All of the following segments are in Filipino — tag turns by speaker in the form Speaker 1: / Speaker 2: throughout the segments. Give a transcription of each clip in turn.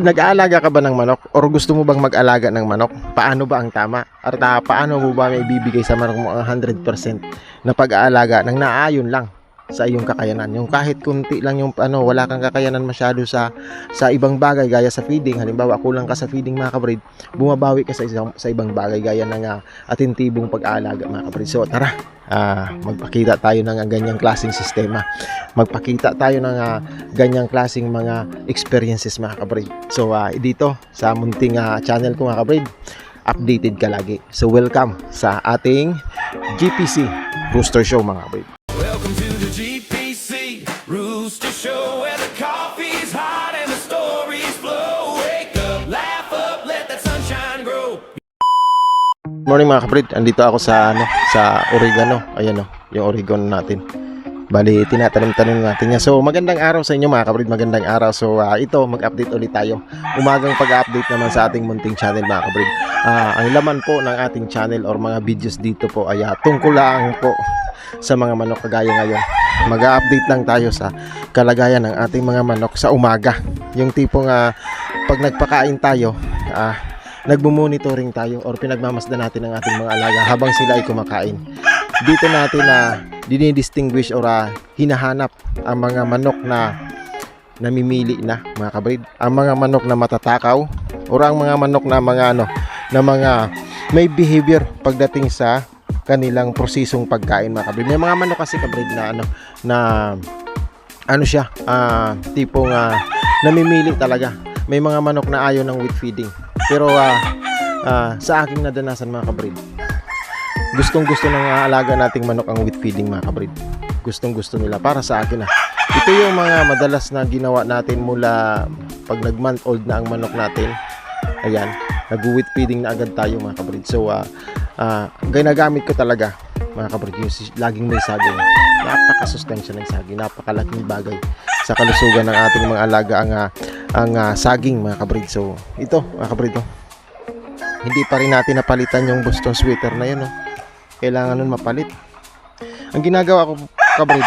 Speaker 1: Nag-aalaga ka ba ng manok or gusto mo bang mag-alaga ng manok? Paano ba ang tama? At paano mo ba may ibibigay sa manok mo ang 100% na pag-aalaga nang naayon lang sa iyong kakayanan? Yung kahit kunti lang yung wala kang kakayanan masyado sa ibang bagay gaya sa feeding. Halimbawa, kulang ka sa feeding mga kabrid, bumabawi ka sa ibang bagay gaya ng atintibong pag-aalaga mga kabrid. So tara, magpakita tayo ng ganyang klaseng sistema. Magpakita tayo ng ganyang klaseng mga experiences mga kabrid. So dito sa munting channel ko mga kabrid, updated ka lagi. So welcome sa ating GPC Rooster Show mga kabrid.
Speaker 2: Welcome to the GPC Rooster Show, where the coffee's hot and the stories flow. Wake up, laugh up, let that sunshine grow.
Speaker 1: Morning mga kabrid, andito ako sa sa oregano. Ayan yung oregano natin. Bali, tinatanim-tanim natin niya. So, magandang araw sa inyo mga kabrid, magandang araw. So, ito, mag-update ulit tayo. Umagang pag-update naman sa ating munting channel mga kabrid. Ang laman po ng ating channel or mga videos dito po ay tungkol lang po sa mga manok kagaya ngayon. Mag-update lang tayo sa kalagayan ng ating mga manok sa umaga. Yung tipong pag nagpakain tayo, nagmo-monitoring tayo or pinagmamasdan natin ang ating mga alaga habang sila ay kumakain. Dito natin dinidistinguish or hinahanap ang mga manok na namimili na mga kabrid, ang mga manok na matatakaw or ang mga manok na mga may behavior pagdating sa kanilang prosesong pagkain mga kabrid. May mga manok kasi kabrid na tipong namimili talaga. May mga manok na ayaw ng wheat feeding. Pero sa aking nadanasan mga kabrid, gustong-gusto ng alaga nating manok ang wheat feeding mga kabrid. Gustong-gusto nila. Para sa akin ito yung mga madalas na ginawa natin mula pag nag-month old na ang manok natin. Ayan, nag-wheat feeding na agad tayo mga kabrid. So ginagamit ko talaga mga kabrid yung laging may saging. Napakasustansya ng saging, napakalaking bagay sa kalusugan ng ating mga alaga ang saging mga kabrid. So ito mga kabrid, hindi pa rin natin napalitan yung Boston sweater na yun. Kailangan nun mapalit. Ang ginagawa ko kabrid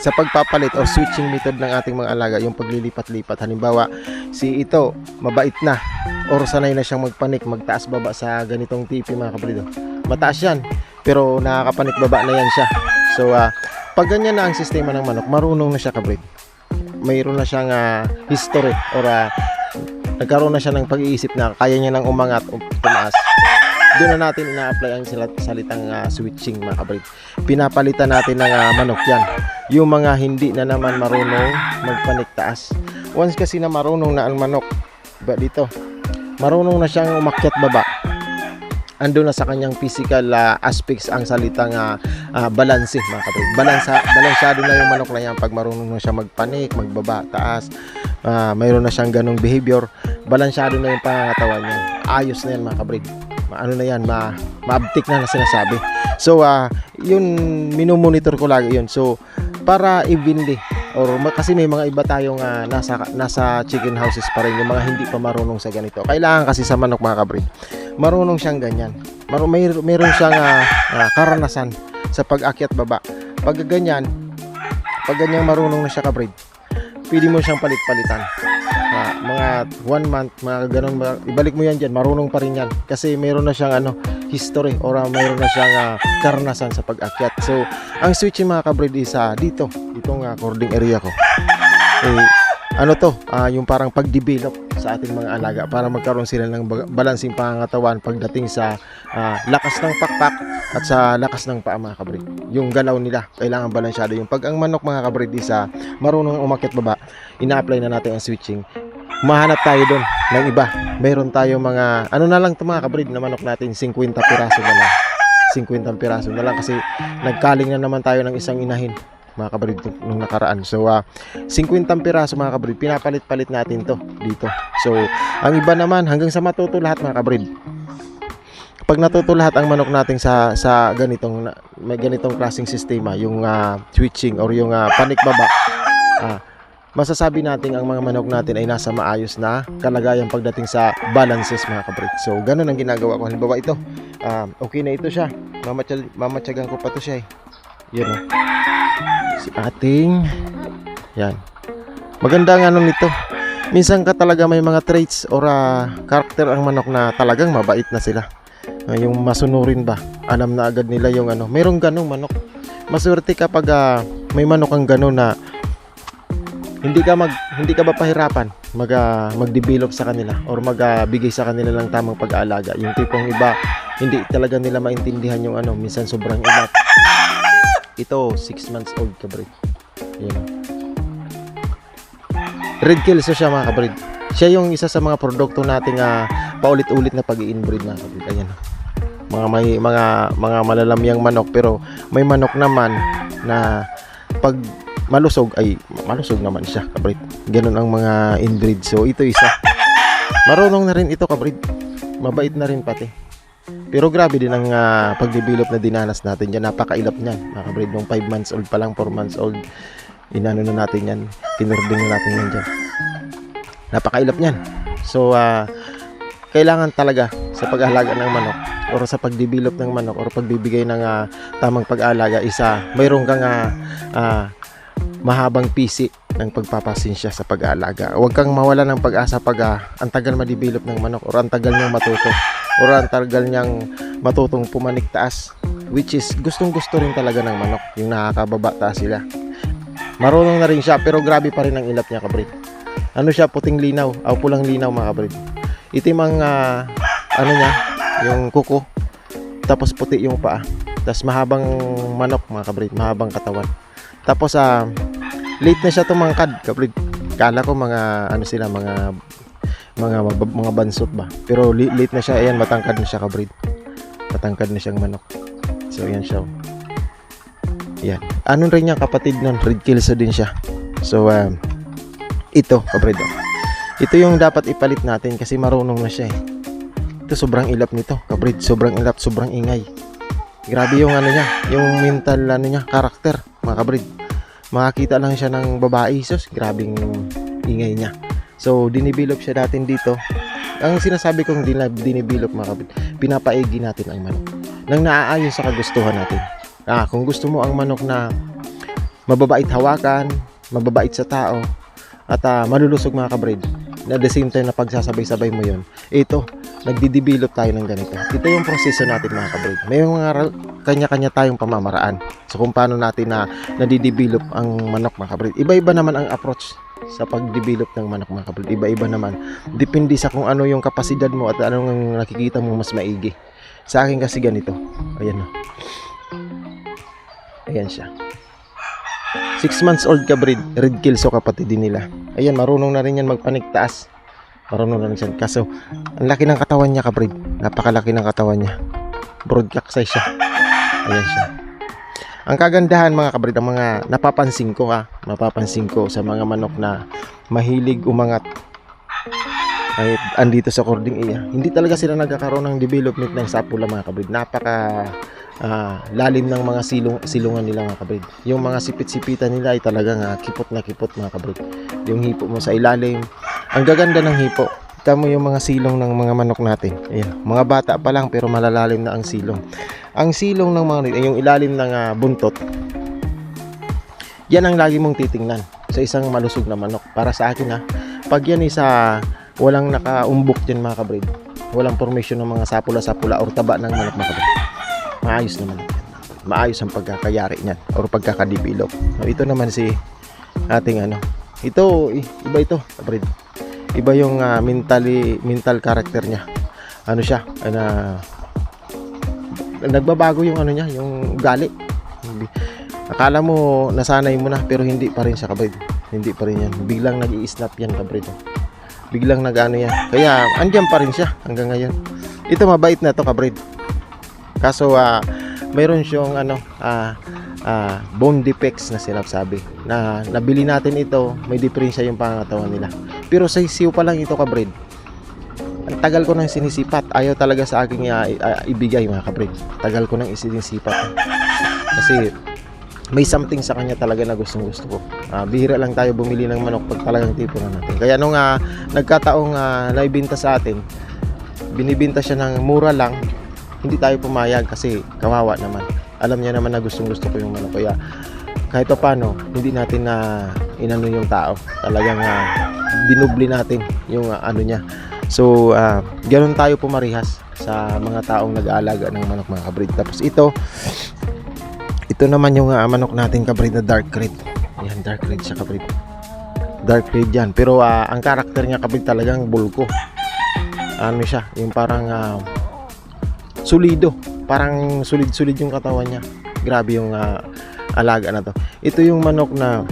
Speaker 1: sa pagpapalit o switching method ng ating mga alaga, yung paglilipat-lipat. Halimbawa, si ito mabait na or sanay na siyang magpanik, magtaas baba sa ganitong TV mga kabrid. Mataas yan, pero nakakapanik baba na yan siya. So pag ganyan na ang sistema ng manok, marunong na siya kabrid. Mayroon na siyang history or nagkaroon na siya ng pag-iisip na kaya niya nang umangat o tumaas. Doon na natin ina-apply ang salitang switching mga kabrid. Pinapalitan natin ng manok yan. Yung mga hindi na naman marunong magpanik taas. Once kasi na marunong na ang manok dito, marunong na siyang umakyat baba, andun na sa kanyang physical aspects ang salitang balanse mga kabrid. Balansyado na yung manok na yan pag marunong na siya magpanik, magbaba, taas. Mayroon na siyang ganong behavior. Balansyado na yung pangangatawan niya. Ayos na yan mga kabrid. Maabtik na sinasabi. So yun, minomonitor ko lagi yun. So para evenly or kasi may mga iba tayong nasa chicken houses pa rin, yung mga hindi pa marunong sa ganito. Kailangan kasi sa manok mga kabrid, marunong siyang ganyan. Mayroon siyang karanasan sa pag-akyat baba. Pag ganyan marunong na siya kabrid, pwede mo siyang palit-palitan. Mga 1 month, mga ganun, ibalik mo yan dyan, marunong pa rin yan. Kasi mayroon na siyang history or mayroon na siyang karanasan sa pag-akyat. So, ang switching mga kabrid is ditong cording area ko. Yung parang pag-develop sa ating mga alaga para magkaroon sila ng balansing pangangatawan pagdating sa lakas ng pakpak at sa lakas ng paa mga kabrid. Yung galaw nila, kailangan balansyado. Yung pag ang manok mga kabrid is marunong umakyat baba, ina-apply na natin ang switching. Mahanap tayo doon ng iba. Mayroon tayo mga na lang ito mga kabrid na manok natin, 50 piraso na lang. 50 piraso na lang kasi nagkaling na naman tayo ng isang inahin mga kabrid nung nakaraan. So 50 piraso mga kabrid, pinapalit-palit natin to dito. So ang iba naman hanggang sa matuto lahat mga kabrid. Pag natuto lahat ang manok natin sa ganitong klaseng sistema, yung switching or yung panik baba, masasabi natin ang mga manok natin ay nasa maayos na kalagayan pagdating sa balances mga kabrid. So ganun ang ginagawa ko. Halimbawa ito, okay na ito siya, mamatyagan ko pa to siya Yan si ating yan. Maganda ang nito. Minsan ka talaga may mga traits or character ang manok na talagang mabait na sila. Yung masunurin ba, alam na agad nila yung ano. Mayroong ganong manok. Maswerte kapag may manok kang ganon na hindi ka ba pahirapan mag-develop sa kanila or magbigay sa kanila ng tamang pag-aalaga. Yung tipong iba hindi talaga nila maintindihan yung ano, minsan sobrang ilat. Ito 6 months old kabrid. Ayan. Red Kelso siya mga kabrid. Siya yung isa sa mga produkto nating paulit-ulit na pag-i-inbreed mga kabrid. Ayan. Mga malalamyang manok, pero may manok naman na pag malusog ay malusog naman siya kabrid. Ganun ang mga inbreed. So ito isa. Marunong na rin ito kabrid. Mabait na rin pati. Pero grabe din ang pag-develop na dinanas natin diyan. Napakailap niyan mga kabrid. Nung 5 months old pa lang, 4 months old, inano na natin yan. Kinurding na natin yan dyan. Napakailap niyan. So kailangan talaga sa pag-aalaga ng manok or sa pag-develop ng manok or pagbibigay ng tamang pag-aalaga mayroon kang mahabang pisi ng pagpapasensya sa pag-aalaga. Huwag kang mawala ng pag-asa pag ang tagal ma-develop ng manok or ang tagal niyang matuto or ang tagal niyang matutong pumanik taas, which is gustong-gusto rin talaga ng manok yung nakakababa taas sila. Marunong na rin siya, pero grabe pa rin ang ilap niya kabrid. Ano siya, puting linaw o pulang linaw mga kabrid. Itim ang ano niya, yung kuko, tapos puti yung paa, tapos mahabang manok mga kabrid, mahabang katawan. Tapos late na siya tumangkad kabrid. Kala ko mga ano sila, mga bansot ba, pero late na siya. Ayan, matangkad na siya kabrid, matangkad na siyang manok. So ayan siya. Yan. Ano rin niya, kapatid nun, Red Kelso din siya. So ito kabrid, ito yung dapat ipalit natin kasi marunong na siya eh. Ito sobrang ilap nito kabrid, sobrang ilap, sobrang ingay. Grabe yung ano niya, yung mental ano niya, karakter mga kabrid. Makakita lang siya ng babae, sus, grabing ingay niya. So dinidevelop siya natin dito. Ang sinasabi kong dinidevelop mga kabrid, pinapaigi natin ang manok nang naaayon sa kagustuhan natin. Kung gusto mo ang manok na mababait hawakan, mababait sa tao, at malulusog mga kabrid, na the same time na pagsasabay-sabay mo yon, ito, nagdi-develop tayo ng ganito. Ito yung proseso natin mga kabrid. May mga kanya-kanya tayong pamamaraan. So kung paano natin nadi-develop ang manok mga kabrid. Iba-iba naman ang approach sa pag-develop ng manok mga kabrid. Iba-iba naman. Depende sa kung ano yung kapasidad mo at anong nakikita mo mas maigi. Sa akin kasi ganito. Ayan o. Ayan siya. 6 months old kabrid, Red Kelso kapatid din nila. Ayan, marunong na rin yan magpaniktaas. Marunong na rin siya. Kaso, ang laki ng katawan niya kabrid. Napakalaki ng katawan niya. Broadcock size siya. Ayan siya. Ang kagandahan mga kabrid, ang mga napapansin ko sa mga manok na mahilig umangat ay andito sa cording iya. Hindi talaga sila nagkakaroon ng development ng sapula mga kabrid. Napaka lalim ng mga silungan nila mga kabrid. Yung mga sipit-sipitan nila ay talagang kipot na kipot mga kabrid. Yung hipo mo sa ilalim, ang gaganda ng hipo. Tamo yung mga silong ng mga manok natin. Ayan, mga bata pa lang pero malalalim na ang silong. Ang silong ng mga yung ilalim ng buntot, yan ang lagi mong titingnan sa isang malusog na manok. Para sa akin pag yan isa walang nakaumbok dyan mga kabrid, walang formation ng mga sapula-sapula or taba ng manok mga kabrid, maayos naman yan. Maayos ang pagkakayari niyan or pagkakadevelop. So, ito naman si ating ito, iba ito kabrid. Iba yung mental character niya. Ano siya? Nagbabago yung niya, yung ugali. Akala mo nasanay mo na pero hindi pa rin siya kabrid. Hindi pa rin yan. Biglang nag-i-snap yan kabrid. Biglang nag-ano yan. Kaya andyan pa rin siya hanggang ngayon. Ito mabait na to kabrid. Kaso mayroon siyang bone defects na sinasabi. Na nabili natin ito, may diferensya yung pangangatawan nila. Pero sa isiw pa lang ito kabrid. Ang tagal ko nang sinisipat. Ayaw talaga sa aking ibigay mga kabrid. Tagal ko nang sinisipat. Kasi may something sa kanya talaga na gustong gusto ko. Bihira lang tayo bumili ng manok pag talagang tipo na natin. Kaya nung nagkataong naibenta sa atin, binibenta siya ng mura lang, hindi tayo pumayag kasi kawawa naman. Alam niya naman na gustong gusto ko yung manok. kahit pa paano, hindi natin na inano yung tao. Talagang dinubli natin yung ano niya. So, ganun tayo pumarihas sa mga taong nag-aalaga ng manok mga kabrid. Tapos ito naman yung manok natin kabrid na dark red. Ayan, dark red siya kabrid. Dark red yan. Pero ang karakter niya kabrid talagang bulko. Ano siya, yung parang solido. Parang solid-solid yung katawan niya. Grabe yung alaga na to. Ito yung manok na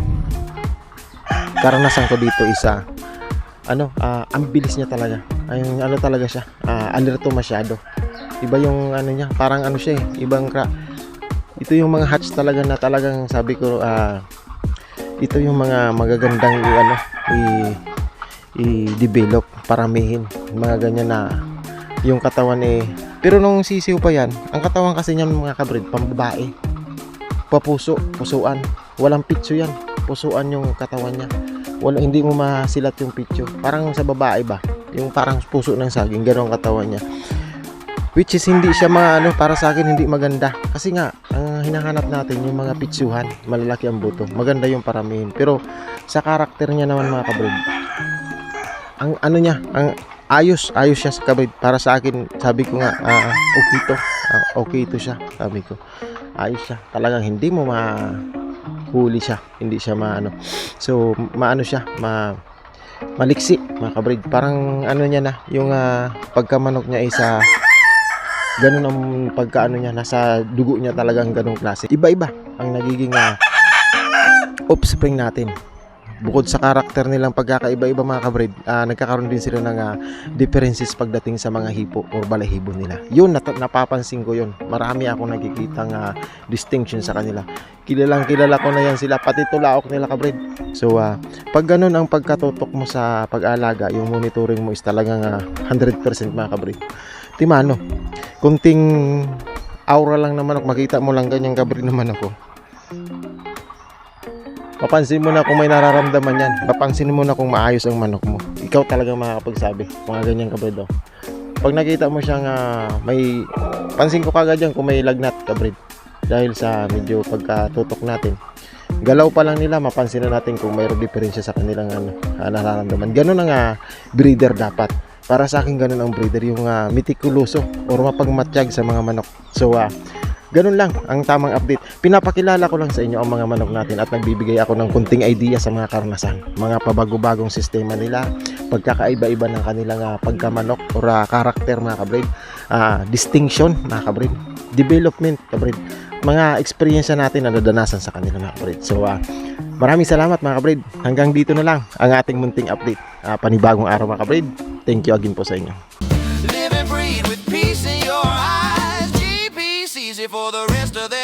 Speaker 1: karanasan ko dito isa. Ang bilis niya talaga. Ayun, ano talaga siya. Alerto masyado. Iba yung ano niya, parang ano siya ibang ito yung mga hatch talaga na talagang sabi ko ito yung mga magagandang i-develop, paramihin. Mga ganyan na yung katawan pero nung sisiw pa yan, ang katawan kasi niyan mga kabrid, pambabae. Papuso, pusuan. Walang pitso yan. Pusuan yung katawan niya. Hindi mo masilat yung pitso. Parang sa babae ba? Yung parang puso ng saging, gano'n ang katawan niya. Which is hindi siya para sa akin hindi maganda. Kasi nga, ang hinahanap natin yung mga pitsuhan, malalaki ang buto. Maganda yung paramihin. Pero sa karakter niya naman mga kabrid, ang ano niya, ang ayos siya sa kabrid. Para sa akin, sabi ko nga, okay to siya, sabi ko. Ayos siya. Talagang hindi mo huli siya, hindi siya so siya, maliksi mga kabrid. Parang niya na yung pagkamanok niya isa ganun ang pagkaano niya, nasa dugo niya talagang ganung klase. Iba-iba ang nagiging offspring natin. Bukod sa karakter nilang pagkakaiba-iba mga kabrid, nagkakaroon din sila ng differences pagdating sa mga hipo o balahibo nila. Yun, napapansin ko yun. Marami akong nakikitang distinction sa kanila. Kilala ko na yan sila, pati tulaok nila kabrid. So, pag ganun ang pagkatutok mo sa pag-alaga, yung monitoring mo is talagang 100% mga kabrid. Timano, kunting aura lang naman ako, makita mo lang ganyan kabrid naman ako. Mapansin mo na kung may nararamdaman yan. Mapansin mo na kung maayos ang manok mo. Ikaw talagang makakapagsabi. Mga ganyan kabrid. Pag nakita mo siyang may... Pansin ko kagad yan kung may lagnat kabrid. Dahil sa medyo pagkatutok natin. Galaw pa lang nila, mapansin na natin kung mayroong diferensya sa kanilang nararamdaman. Ganun ang breeder dapat. Para sa akin ganun ang breeder. Yung mitikuloso or mapagmatsyag sa mga manok. So, ganun lang ang tamang update. Pinapakilala ko lang sa inyo ang mga manok natin at nagbibigay ako ng kunting idea sa mga karanasan. Mga pabago-bagong sistema nila, pagkakaiba-iba ng kanilang pagkamanok or karakter mga kabrid, distinction mga kabrid, development kabrid, mga experience natin na nadanasan sa kanila mga kabrid. So maraming salamat mga kabrid. Hanggang dito na lang ang ating munting update. Panibagong araw mga kabrid. Thank you again po sa inyo.
Speaker 2: Live and breathe with peace in your eyes. GPC's here for the rest of their